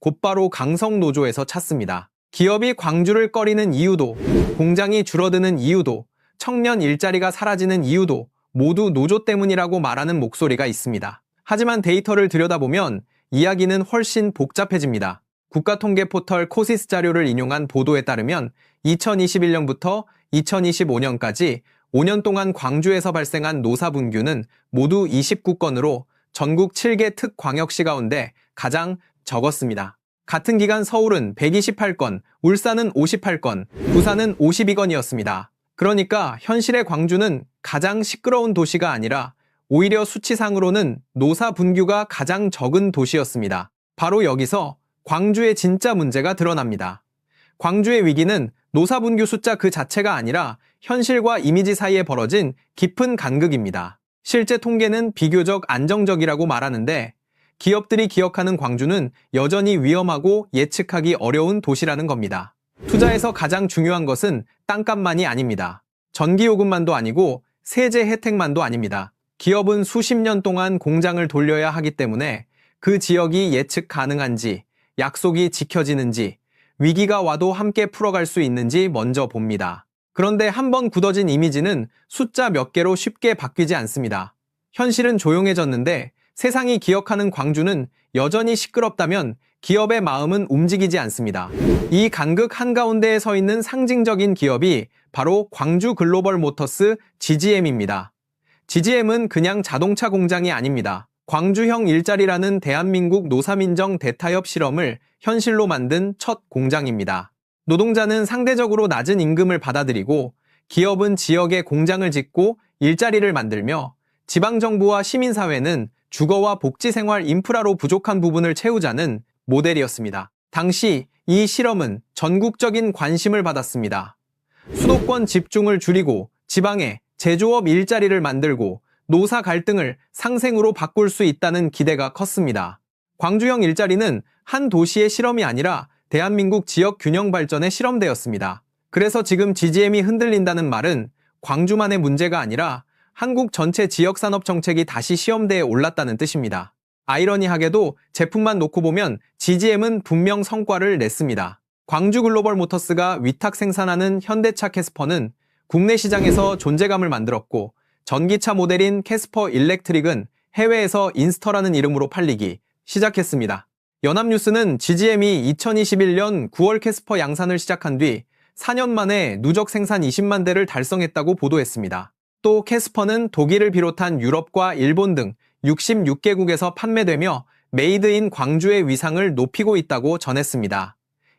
곧바로 강성노조에서 찾습니다. 기업이 광주를 꺼리는 이유도, 공장이 줄어드는 이유도, 청년 일자리가 사라지는 이유도 모두 노조 때문이라고 말하는 목소리가 있습니다. 하지만 데이터를 들여다보면 이야기는 훨씬 복잡해집니다. 국가통계 포털 코시스 자료를 인용한 보도에 따르면 2021년부터 2025년까지 5년 동안 광주에서 발생한 노사 분규는 모두 29건으로 전국 7개 특광역시 가운데 가장 적었습니다. 같은 기간 서울은 128건, 울산은 58건, 부산은 52건이었습니다. 그러니까 현실의 광주는 가장 시끄러운 도시가 아니라 오히려 수치상으로는 노사 분규가 가장 적은 도시였습니다. 바로 여기서 광주의 진짜 문제가 드러납니다. 광주의 위기는 노사 분규 숫자 그 자체가 아니라 현실과 이미지 사이에 벌어진 깊은 간극입니다. 실제 통계는 비교적 안정적이라고 말하는데 기업들이 기억하는 광주는 여전히 위험하고 예측하기 어려운 도시라는 겁니다. 투자에서 가장 중요한 것은 땅값만이 아닙니다. 전기요금만도 아니고 세제 혜택만도 아닙니다. 기업은 수십 년 동안 공장을 돌려야 하기 때문에 그 지역이 예측 가능한지, 약속이 지켜지는지, 위기가 와도 함께 풀어갈 수 있는지 먼저 봅니다. 그런데 한번 굳어진 이미지는 숫자 몇 개로 쉽게 바뀌지 않습니다. 현실은 조용해졌는데 세상이 기억하는 광주는 여전히 시끄럽다면 기업의 마음은 움직이지 않습니다. 이 간극 한가운데에 서 있는 상징적인 기업이 바로 광주 글로벌 모터스 GGM입니다. GGM은 그냥 자동차 공장이 아닙니다. 광주형 일자리라는 대한민국 노사민정 대타협 실험을 현실로 만든 첫 공장입니다. 노동자는 상대적으로 낮은 임금을 받아들이고 기업은 지역에 공장을 짓고 일자리를 만들며 지방정부와 시민사회는 주거와 복지생활 인프라로 부족한 부분을 채우자는 모델이었습니다. 당시 이 실험은 전국적인 관심을 받았습니다. 수도권 집중을 줄이고 지방에 제조업 일자리를 만들고 노사 갈등을 상생으로 바꿀 수 있다는 기대가 컸습니다. 광주형 일자리는 한 도시의 실험이 아니라 대한민국 지역 균형 발전의 실험대였습니다. 그래서 지금 GGM이 흔들린다는 말은 광주만의 문제가 아니라 한국 전체 지역산업 정책이 다시 시험대에 올랐다는 뜻입니다. 아이러니하게도 제품만 놓고 보면 GGM은 분명 성과를 냈습니다. 광주 글로벌 모터스가 위탁 생산하는 현대차 캐스퍼는 국내 시장에서 존재감을 만들었고 전기차 모델인 캐스퍼 일렉트릭은 해외에서 인스터라는 이름으로 팔리기 시작했습니다. 연합뉴스는 GGM이 2021년 9월 캐스퍼 양산을 시작한 뒤 4년 만에 누적 생산 20만 대를 달성했다고 보도했습니다. 또 캐스퍼는 독일을 비롯한 유럽과 일본 등 66개국에서 판매되며 메이드 인 광주의 위상을 높이고 있다고 전했습니다.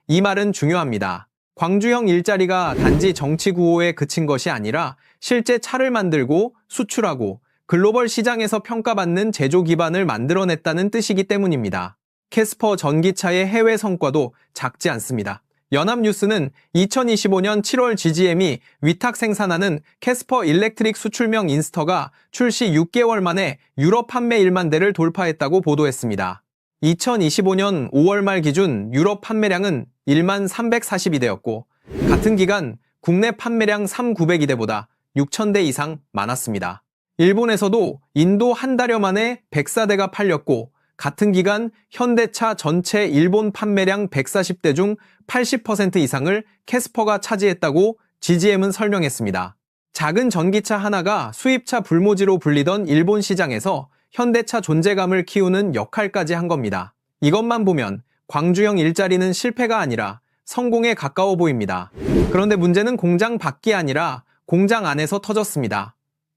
이 말은 중요합니다. 광주형 일자리가 단지 정치 구호에 그친 것이 아니라 실제 차를 만들고 수출하고 글로벌 시장에서 평가받는 제조 기반을 만들어냈다는 뜻이기 때문입니다. 캐스퍼 전기차의 해외 성과도 작지 않습니다. 연합뉴스는 2025년 7월 GGM이 위탁 생산하는 캐스퍼 일렉트릭 수출명 인스터가 출시 6개월 만에 유럽 판매 1만 대를 돌파했다고 보도했습니다. 2025년 5월 말 기준 유럽 판매량은 1만 342대였고 같은 기간 국내 판매량 3,902대보다 6,000대 이상 많았습니다. 일본에서도 인도 한 달여 만에 104대가 팔렸고 같은 기간 현대차 전체 일본 판매량 140대 중 80% 이상을 캐스퍼가 차지했다고 GGM은 설명했습니다. 작은 전기차 하나가 수입차 불모지로 불리던 일본 시장에서 현대차 존재감을 키우는 역할까지 한 겁니다. 이것만 보면 광주형 일자리는 실패가 아니라 성공에 가까워 보입니다. 그런데 문제는 공장 밖이 아니라 공장 안에서 터졌습니다.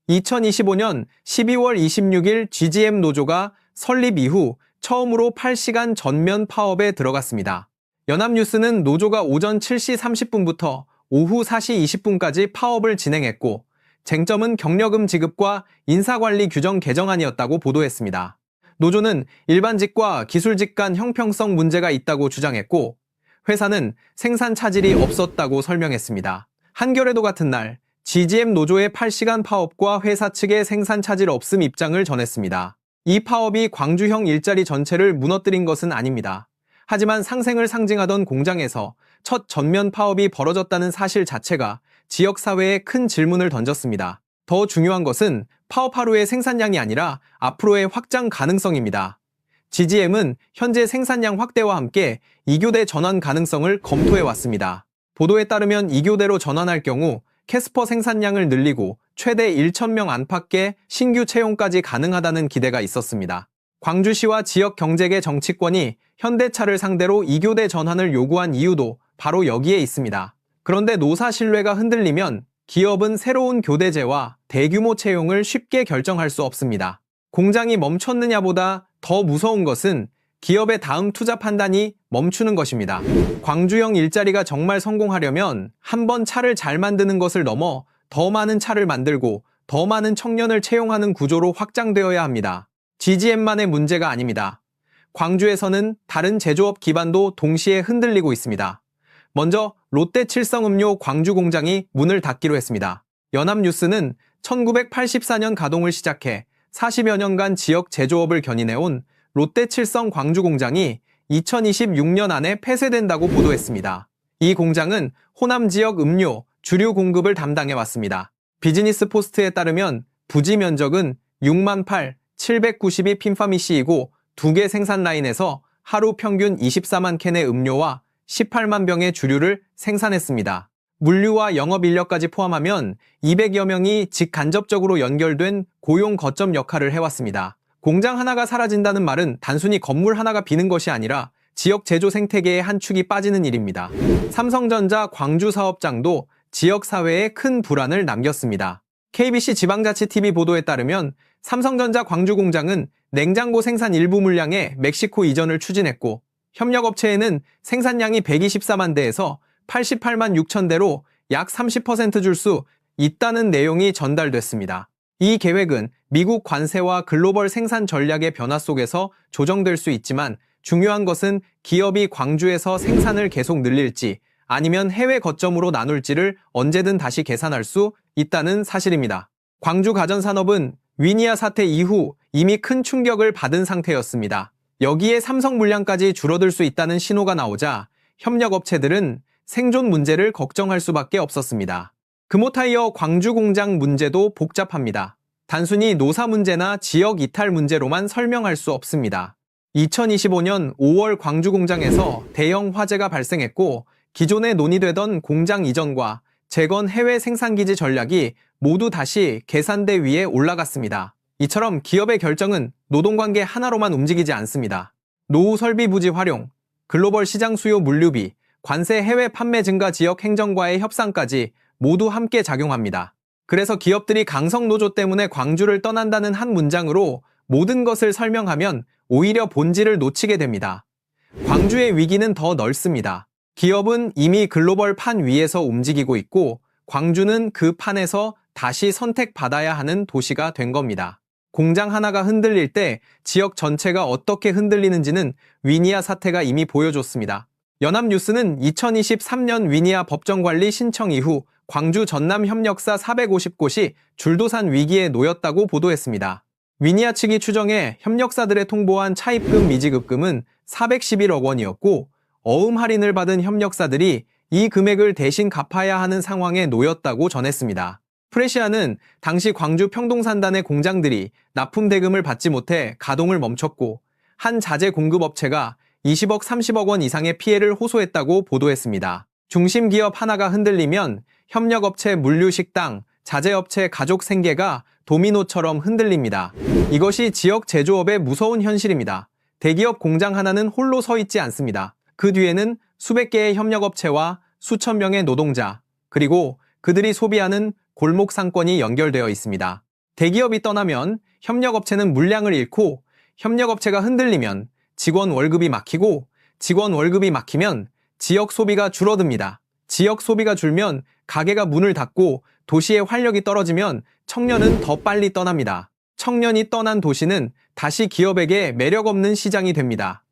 2025년 12월 26일 GGM 노조가 설립 이후 처음으로 8시간 전면 파업에 들어갔습니다. 연합뉴스는 노조가 오전 7시 30분부터 오후 4시 20분까지 파업을 진행했고 쟁점은 경력금 지급과 인사관리 규정 개정안이었다고 보도했습니다. 노조는 일반직과 기술직 간 형평성 문제가 있다고 주장했고 회사는 생산 차질이 없었다고 설명했습니다. 한겨레도 같은 날 GGM 노조의 8시간 파업과 회사 측의 생산 차질 없음 입장을 전했습니다. 이 파업이 광주형 일자리 전체를 무너뜨린 것은 아닙니다. 하지만 상생을 상징하던 공장에서 첫 전면 파업이 벌어졌다는 사실 자체가 지역사회에 큰 질문을 던졌습니다. 더 중요한 것은 파업 하루의 생산량이 아니라 앞으로의 확장 가능성입니다. GGM은 현재 생산량 확대와 함께 2교대 전환 가능성을 검토해 왔습니다. 보도에 따르면 2교대로 전환할 경우 캐스퍼 생산량을 늘리고 최대 1,000명 안팎의 신규 채용까지 가능하다는 기대가 있었습니다. 광주시와 지역 경제계 정치권이 현대차를 상대로 2교대 전환을 요구한 이유도 바로 여기에 있습니다. 그런데 노사 신뢰가 흔들리면 기업은 새로운 교대제와 대규모 채용을 쉽게 결정할 수 없습니다. 공장이 멈췄느냐보다 더 무서운 것은 기업의 다음 투자 판단이 멈추는 것입니다. 광주형 일자리가 정말 성공하려면 한번 차를 잘 만드는 것을 넘어 더 많은 차를 만들고 더 많은 청년을 채용하는 구조로 확장되어야 합니다. GGM만의 문제가 아닙니다. 광주에서는 다른 제조업 기반도 동시에 흔들리고 있습니다. 먼저 롯데 칠성음료 광주 공장이 문을 닫기로 했습니다. 연합뉴스는 1984년 가동을 시작해 40여 년간 지역 제조업을 견인해온 롯데 칠성 광주 공장이 2026년 안에 폐쇄된다고 보도했습니다. 이 공장은 호남 지역 음료, 주류 공급을 담당해왔습니다. 비즈니스 포스트에 따르면 부지 면적은 68,792 핀파미시이고 2개 생산 라인에서 하루 평균 24만 캔의 음료와 18만 병의 주류를 생산했습니다. 물류와 영업 인력까지 포함하면 200여 명이 직간접적으로 연결된 고용 거점 역할을 해왔습니다. 공장 하나가 사라진다는 말은 단순히 건물 하나가 비는 것이 아니라 지역 제조 생태계의 한 축이 빠지는 일입니다. 삼성전자 광주 사업장도 지역 사회에 큰 불안을 남겼습니다. KBC 지방자치-TV 보도에 따르면 삼성전자 광주 공장은 냉장고 생산 일부 물량의 멕시코 이전을 추진했고 협력업체에는 생산량이 124만 대에서 88만 6천 대로 약 30% 줄 수 있다는 내용이 전달됐습니다. 이 계획은 미국 관세와 글로벌 생산 전략의 변화 속에서 조정될 수 있지만 중요한 것은 기업이 광주에서 생산을 계속 늘릴지 아니면 해외 거점으로 나눌지를 언제든 다시 계산할 수 있다는 사실입니다. 광주 가전산업은 위니아 사태 이후 이미 큰 충격을 받은 상태였습니다. 여기에 삼성 물량까지 줄어들 수 있다는 신호가 나오자 협력업체들은 생존 문제를 걱정할 수밖에 없었습니다. 금호타이어 광주 공장 문제도 복잡합니다. 단순히 노사 문제나 지역 이탈 문제로만 설명할 수 없습니다. 2025년 5월 광주 공장에서 대형 화재가 발생했고 기존에 논의되던 공장 이전과 재건 해외 생산기지 전략이 모두 다시 계산대 위에 올라갔습니다. 이처럼 기업의 결정은 노동관계 하나로만 움직이지 않습니다. 노후 설비 부지 활용, 글로벌 시장 수요 물류비, 관세 해외 판매 증가 지역 행정과의 협상까지 모두 함께 작용합니다. 그래서 기업들이 강성노조 때문에 광주를 떠난다는 한 문장으로 모든 것을 설명하면 오히려 본질을 놓치게 됩니다. 광주의 위기는 더 넓습니다. 기업은 이미 글로벌 판 위에서 움직이고 있고 광주는 그 판에서 다시 선택받아야 하는 도시가 된 겁니다. 공장 하나가 흔들릴 때 지역 전체가 어떻게 흔들리는지는 위니아 사태가 이미 보여줬습니다. 연합뉴스는 2023년 위니아 법정관리 신청 이후 광주 전남 협력사 450곳이 줄도산 위기에 놓였다고 보도했습니다. 위니아 측이 추정해 협력사들에 통보한 차입금 미지급금은 411억 원이었고 어음 할인을 받은 협력사들이 이 금액을 대신 갚아야 하는 상황에 놓였다고 전했습니다. 프레시아는 당시 광주 평동산단의 공장들이 납품 대금을 받지 못해 가동을 멈췄고 한 자재 공급업체가 20억 30억 원 이상의 피해를 호소했다고 보도했습니다. 중심 기업 하나가 흔들리면 협력업체 물류식당, 자재업체 가족 생계가 도미노처럼 흔들립니다. 이것이 지역 제조업의 무서운 현실입니다. 대기업 공장 하나는 홀로 서 있지 않습니다. 그 뒤에는 수백 개의 협력업체와 수천 명의 노동자, 그리고 그들이 소비하는 골목 상권이 연결되어 있습니다. 대기업이 떠나면 협력업체는 물량을 잃고 협력업체가 흔들리면 직원 월급이 막히고 직원 월급이 막히면 지역 소비가 줄어듭니다. 지역 소비가 줄면 가게가 문을 닫고 도시의 활력이 떨어지면 청년은 더 빨리 떠납니다. 청년이 떠난 도시는 다시 기업에게 매력 없는 시장이 됩니다.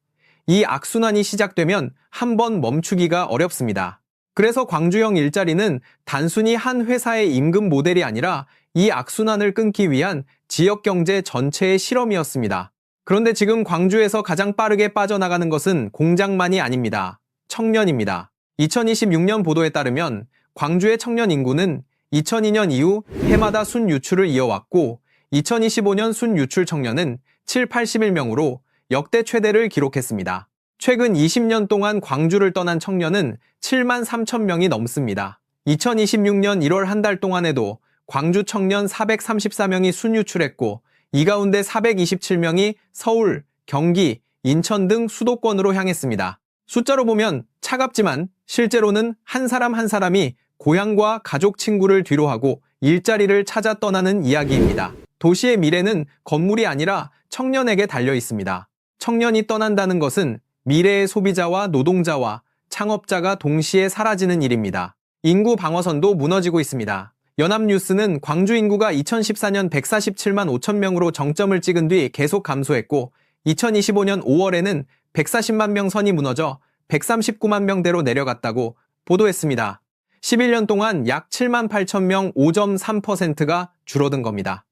이 악순환이 시작되면 한번 멈추기가 어렵습니다. 그래서 광주형 일자리는 단순히 한 회사의 임금 모델이 아니라 이 악순환을 끊기 위한 지역 경제 전체의 실험이었습니다. 그런데 지금 광주에서 가장 빠르게 빠져나가는 것은 공장만이 아닙니다. 청년입니다. 2026년 보도에 따르면 광주의 청년 인구는 2002년 이후 해마다 순유출을 이어왔고 2025년 순유출 청년은 7, 81명으로 역대 최대를 기록했습니다. 최근 20년 동안 광주를 떠난 청년은 7만 3천 명이 넘습니다. 2026년 1월 한 달 동안에도 광주 청년 434명이 순유출했고 이 가운데 427명이 서울, 경기, 인천 등 수도권으로 향했습니다. 숫자로 보면 차갑지만 실제로는 한 사람 한 사람이 고향과 가족 친구를 뒤로하고 일자리를 찾아 떠나는 이야기입니다. 도시의 미래는 건물이 아니라 청년에게 달려 있습니다. 청년이 떠난다는 것은 미래의 소비자와 노동자와 창업자가 동시에 사라지는 일입니다. 인구 방어선도 무너지고 있습니다. 연합뉴스는 광주 인구가 2014년 147만 5천 명으로 정점을 찍은 뒤 계속 감소했고 2025년 5월에는 140만 명 선이 무너져 139만 명대로 내려갔다고 보도했습니다. 11년 동안 약 7만 8천 명 5.3%가 줄어든 겁니다.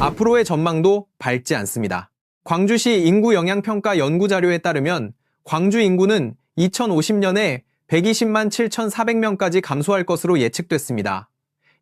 앞으로의 전망도 밝지 않습니다. 광주시 인구 영향평가 연구자료에 따르면 광주 인구는 2050년에 120만 7,400명까지 감소할 것으로 예측됐습니다.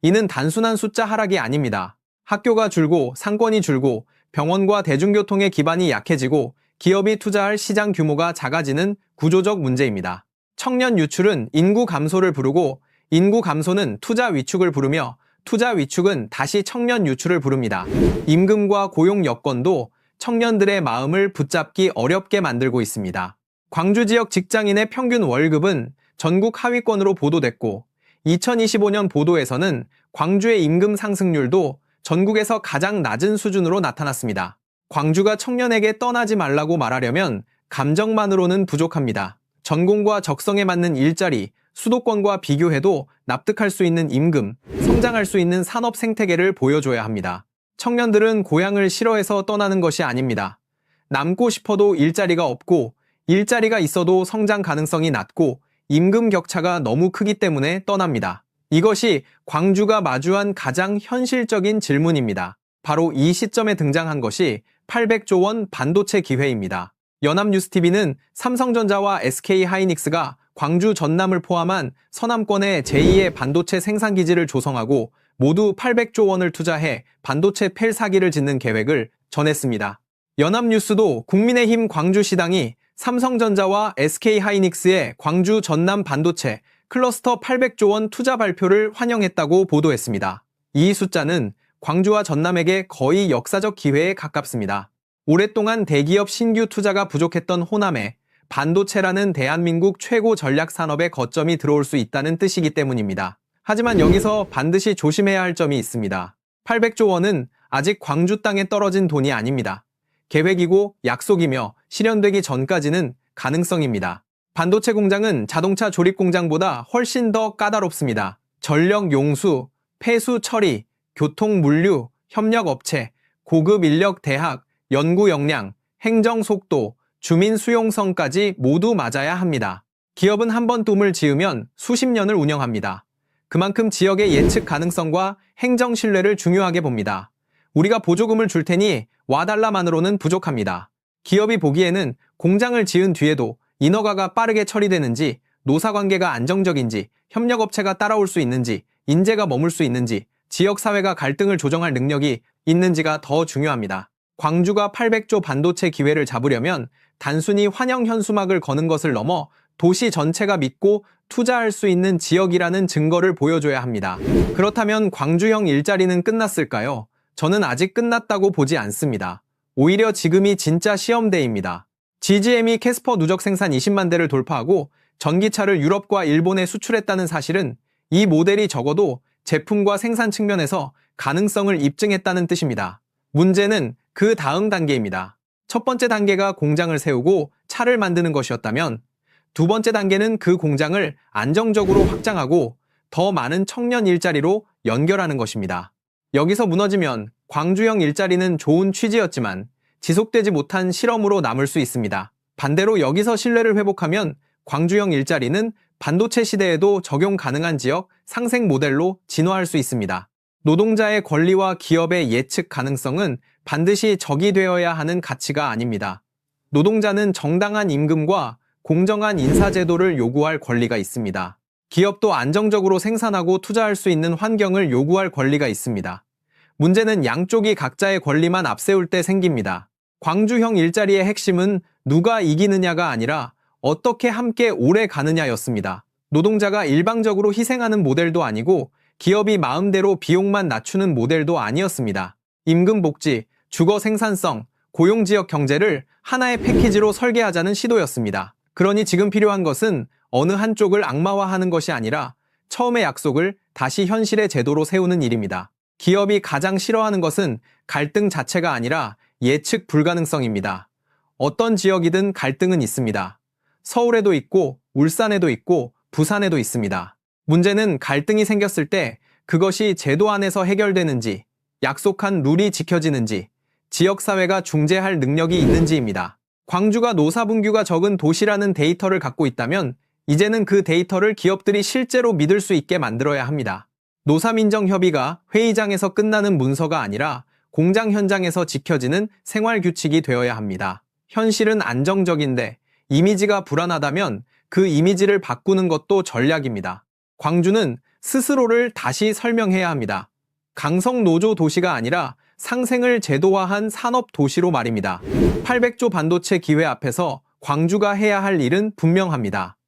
이는 단순한 숫자 하락이 아닙니다. 학교가 줄고 상권이 줄고 병원과 대중교통의 기반이 약해지고 기업이 투자할 시장 규모가 작아지는 구조적 문제입니다. 청년 유출은 인구 감소를 부르고 인구 감소는 투자 위축을 부르며 투자 위축은 다시 청년 유출을 부릅니다. 임금과 고용 여건도 청년들의 마음을 붙잡기 어렵게 만들고 있습니다. 광주 지역 직장인의 평균 월급은 전국 하위권으로 보도됐고 2025년 보도에서는 광주의 임금 상승률도 전국에서 가장 낮은 수준으로 나타났습니다. 광주가 청년에게 떠나지 말라고 말하려면 감정만으로는 부족합니다. 전공과 적성에 맞는 일자리, 수도권과 비교해도 납득할 수 있는 임금, 성장할 수 있는 산업 생태계를 보여줘야 합니다. 청년들은 고향을 싫어해서 떠나는 것이 아닙니다. 남고 싶어도 일자리가 없고 일자리가 있어도 성장 가능성이 낮고 임금 격차가 너무 크기 때문에 떠납니다. 이것이 광주가 마주한 가장 현실적인 질문입니다. 바로 이 시점에 등장한 것이 800조 원 반도체 기회입니다. 연합뉴스TV는 삼성전자와 SK하이닉스가 광주 전남을 포함한 서남권에 제2의 반도체 생산기지를 조성하고 모두 800조 원을 투자해 반도체 펠사기를 짓는 계획을 전했습니다. 연합뉴스도 국민의힘 광주시당이 삼성전자와 SK하이닉스의 광주 전남 반도체 클러스터 800조 원 투자 발표를 환영했다고 보도했습니다. 이 숫자는 광주와 전남에게 거의 역사적 기회에 가깝습니다. 오랫동안 대기업 신규 투자가 부족했던 호남에 반도체라는 대한민국 최고 전략 산업의 거점이 들어올 수 있다는 뜻이기 때문입니다. 하지만 여기서 반드시 조심해야 할 점이 있습니다. 800조 원은 아직 광주 땅에 떨어진 돈이 아닙니다. 계획이고 약속이며 실현되기 전까지는 가능성입니다. 반도체 공장은 자동차 조립 공장보다 훨씬 더 까다롭습니다. 전력 용수, 폐수 처리, 교통 물류, 협력 업체, 고급 인력 대학, 연구 역량, 행정 속도, 주민 수용성까지 모두 맞아야 합니다. 기업은 한 번 꿈을 지으면 수십 년을 운영합니다. 그만큼 지역의 예측 가능성과 행정 신뢰를 중요하게 봅니다. 우리가 보조금을 줄 테니 와달라만으로는 부족합니다. 기업이 보기에는 공장을 지은 뒤에도 인허가가 빠르게 처리되는지, 노사관계가 안정적인지, 협력업체가 따라올 수 있는지, 인재가 머물 수 있는지, 지역사회가 갈등을 조정할 능력이 있는지가 더 중요합니다. 광주가 800조 반도체 기회를 잡으려면 단순히 환영 현수막을 거는 것을 넘어 도시 전체가 믿고 투자할 수 있는 지역이라는 증거를 보여줘야 합니다. 그렇다면 광주형 일자리는 끝났을까요? 저는 아직 끝났다고 보지 않습니다. 오히려 지금이 진짜 시험대입니다. GGM이 캐스퍼 누적 생산 20만 대를 돌파하고 전기차를 유럽과 일본에 수출했다는 사실은 이 모델이 적어도 제품과 생산 측면에서 가능성을 입증했다는 뜻입니다. 문제는 그 다음 단계입니다. 첫 번째 단계가 공장을 세우고 차를 만드는 것이었다면 두 번째 단계는 그 공장을 안정적으로 확장하고 더 많은 청년 일자리로 연결하는 것입니다. 여기서 무너지면 광주형 일자리는 좋은 취지였지만 지속되지 못한 실험으로 남을 수 있습니다. 반대로 여기서 신뢰를 회복하면 광주형 일자리는 반도체 시대에도 적용 가능한 지역 상생 모델로 진화할 수 있습니다. 노동자의 권리와 기업의 예측 가능성은 반드시 적이 되어야 하는 가치가 아닙니다. 노동자는 정당한 임금과 공정한 인사제도를 요구할 권리가 있습니다. 기업도 안정적으로 생산하고 투자할 수 있는 환경을 요구할 권리가 있습니다. 문제는 양쪽이 각자의 권리만 앞세울 때 생깁니다. 광주형 일자리의 핵심은 누가 이기느냐가 아니라 어떻게 함께 오래 가느냐였습니다. 노동자가 일방적으로 희생하는 모델도 아니고 기업이 마음대로 비용만 낮추는 모델도 아니었습니다. 임금 복지, 주거 생산성, 고용지역 경제를 하나의 패키지로 설계하자는 시도였습니다. 그러니 지금 필요한 것은 어느 한쪽을 악마화하는 것이 아니라 처음의 약속을 다시 현실의 제도로 세우는 일입니다. 기업이 가장 싫어하는 것은 갈등 자체가 아니라 예측 불가능성입니다. 어떤 지역이든 갈등은 있습니다. 서울에도 있고 울산에도 있고 부산에도 있습니다. 문제는 갈등이 생겼을 때 그것이 제도 안에서 해결되는지, 약속한 룰이 지켜지는지, 지역사회가 중재할 능력이 있는지입니다. 광주가 노사분규가 적은 도시라는 데이터를 갖고 있다면 이제는 그 데이터를 기업들이 실제로 믿을 수 있게 만들어야 합니다. 노사민정협의가 회의장에서 끝나는 문서가 아니라 공장 현장에서 지켜지는 생활규칙이 되어야 합니다. 현실은 안정적인데 이미지가 불안하다면 그 이미지를 바꾸는 것도 전략입니다. 광주는 스스로를 다시 설명해야 합니다. 강성노조 도시가 아니라 상생을 제도화한 산업도시로 말입니다. 800조 반도체 기회 앞에서 광주가 해야 할 일은 분명합니다.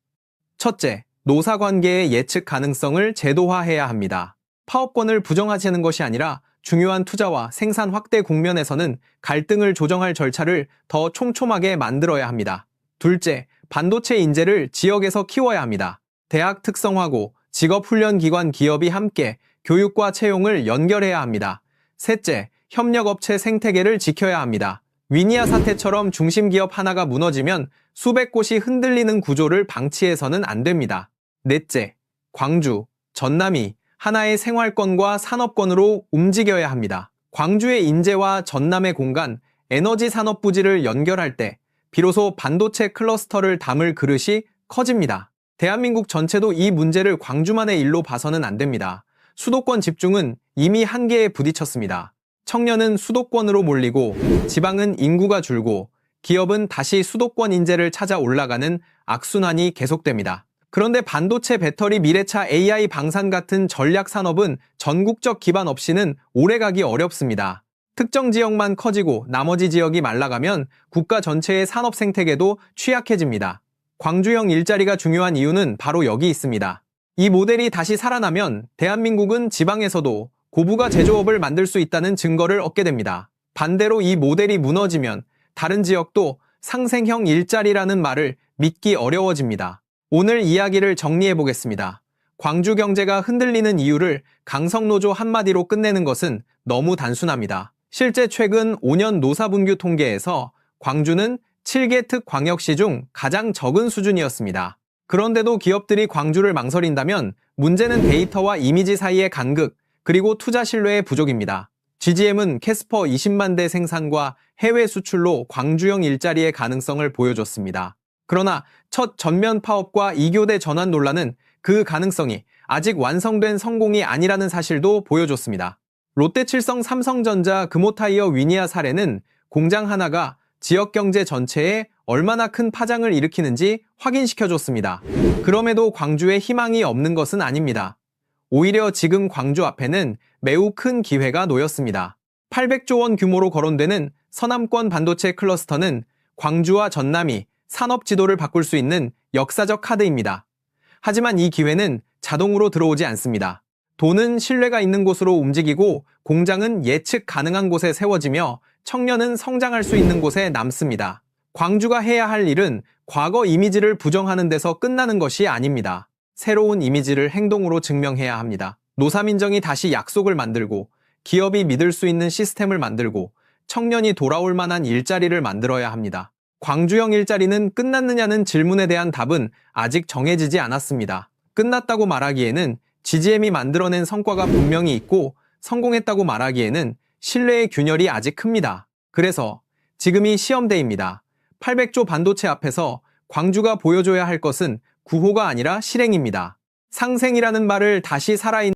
첫째, 노사관계의 예측 가능성을 제도화해야 합니다. 파업권을 부정하자는 것이 아니라 중요한 투자와 생산 확대 국면에서는 갈등을 조정할 절차를 더 촘촘하게 만들어야 합니다. 둘째, 반도체 인재를 지역에서 키워야 합니다. 대학 특성화고 직업훈련기관 기업이 함께 교육과 채용을 연결해야 합니다. 셋째, 협력업체 생태계를 지켜야 합니다. 위니아 사태처럼 중심기업 하나가 무너지면 수백 곳이 흔들리는 구조를 방치해서는 안 됩니다. 넷째, 광주, 전남이 하나의 생활권과 산업권으로 움직여야 합니다. 광주의 인재와 전남의 공간, 에너지 산업 부지를 연결할 때 비로소 반도체 클러스터를 담을 그릇이 커집니다. 대한민국 전체도 이 문제를 광주만의 일로 봐서는 안 됩니다. 수도권 집중은 이미 한계에 부딪혔습니다. 청년은 수도권으로 몰리고 지방은 인구가 줄고 기업은 다시 수도권 인재를 찾아 올라가는 악순환이 계속됩니다. 그런데 반도체, 배터리, 미래차, AI, 방산 같은 전략 산업은 전국적 기반 없이는 오래가기 어렵습니다. 특정 지역만 커지고 나머지 지역이 말라가면 국가 전체의 산업 생태계도 취약해집니다. 광주형 일자리가 중요한 이유는 바로 여기 있습니다. 이 모델이 다시 살아나면 대한민국은 지방에서도 고부가 제조업을 만들 수 있다는 증거를 얻게 됩니다. 반대로 이 모델이 무너지면 다른 지역도 상생형 일자리라는 말을 믿기 어려워집니다. 오늘 이야기를 정리해 보겠습니다. 광주 경제가 흔들리는 이유를 강성노조 한마디로 끝내는 것은 너무 단순합니다. 실제 최근 5년 노사분규 통계에서 광주는 7개 특광역시 중 가장 적은 수준이었습니다. 그런데도 기업들이 광주를 망설인다면 문제는 데이터와 이미지 사이의 간극, 그리고 투자 신뢰의 부족입니다. GGM은 캐스퍼 20만 대 생산과 해외 수출로 광주형 일자리의 가능성을 보여줬습니다. 그러나 첫 전면 파업과 2교대 전환 논란은 그 가능성이 아직 완성된 성공이 아니라는 사실도 보여줬습니다. 롯데칠성, 삼성전자, 금호타이어, 위니아 사례는 공장 하나가 지역 경제 전체에 얼마나 큰 파장을 일으키는지 확인시켜줬습니다. 그럼에도 광주에 희망이 없는 것은 아닙니다. 오히려 지금 광주 앞에는 매우 큰 기회가 놓였습니다. 800조 원 규모로 거론되는 서남권 반도체 클러스터는 광주와 전남이 산업 지도를 바꿀 수 있는 역사적 카드입니다. 하지만 이 기회는 자동으로 들어오지 않습니다. 돈은 신뢰가 있는 곳으로 움직이고 공장은 예측 가능한 곳에 세워지며 청년은 성장할 수 있는 곳에 남습니다. 광주가 해야 할 일은 과거 이미지를 부정하는 데서 끝나는 것이 아닙니다. 새로운 이미지를 행동으로 증명해야 합니다. 노사민정이 다시 약속을 만들고 기업이 믿을 수 있는 시스템을 만들고 청년이 돌아올 만한 일자리를 만들어야 합니다. 광주형 일자리는 끝났느냐는 질문에 대한 답은 아직 정해지지 않았습니다. 끝났다고 말하기에는 GGM이 만들어낸 성과가 분명히 있고 성공했다고 말하기에는 신뢰의 균열이 아직 큽니다. 그래서 지금이 시험대입니다. 800조 반도체 앞에서 광주가 보여줘야 할 것은 구호가 아니라 실행입니다. 상생이라는 말을 다시 살아있는